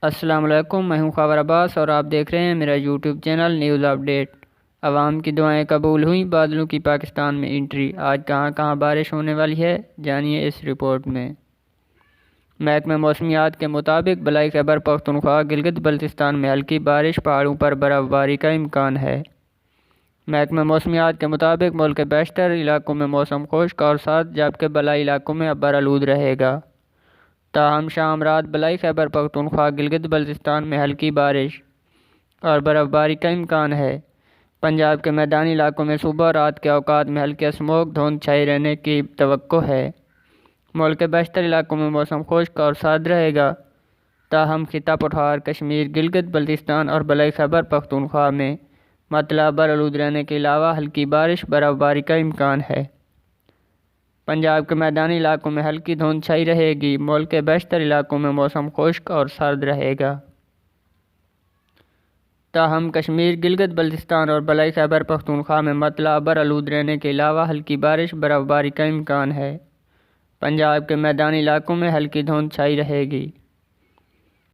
السلام علیکم، میں ہوں خاور عباس اور آپ دیکھ رہے ہیں میرا یوٹیوب چینل نیوز اپڈیٹ۔ عوام کی دعائیں قبول ہوئیں، بادلوں کی پاکستان میں انٹری۔ آج کہاں کہاں بارش ہونے والی ہے، جانیے اس رپورٹ میں۔ محکمہ موسمیات کے مطابق بلائی خیبر پختونخوا گلگت بلتستان میں ہلکی بارش، پہاڑوں پر برف باری کا امکان ہے۔ محکمہ موسمیات کے مطابق ملک کے بیشتر علاقوں میں موسم خشک اور سرد، جبکہ بلائی علاقوں میں ابر آلود رہے گا۔ تاہم شام رات بلائی خیبر پختونخوا گلگت بلتستان میں ہلکی بارش اور برف باری کا امکان ہے۔ پنجاب کے میدانی علاقوں میں صبح اور رات کے اوقات میں ہلکی اسموگ دھند چھائی رہنے کی توقع ہے۔ ملک کے بیشتر علاقوں میں موسم خشک اور سرد رہے گا۔ تاہم خطہ پٹھار کشمیر، گلگت بلتستان اور بلائی خیبر پختونخوا میں مطلع ابر آلود رہنے کے علاوہ ہلکی بارش، برف باری کا امکان ہے۔ پنجاب کے میدانی علاقوں میں ہلکی دھند چھائی رہے گی۔ ملک کے بیشتر علاقوں میں موسم خشک اور سرد رہے گا۔ تاہم کشمیر، گلگت بلتستان اور بلائی خیبر پختونخوا میں مطلع ابر آلود رہنے کے علاوہ ہلکی بارش، برف باری کا امکان ہے۔ پنجاب کے میدانی علاقوں میں ہلکی دھند چھائی رہے گی۔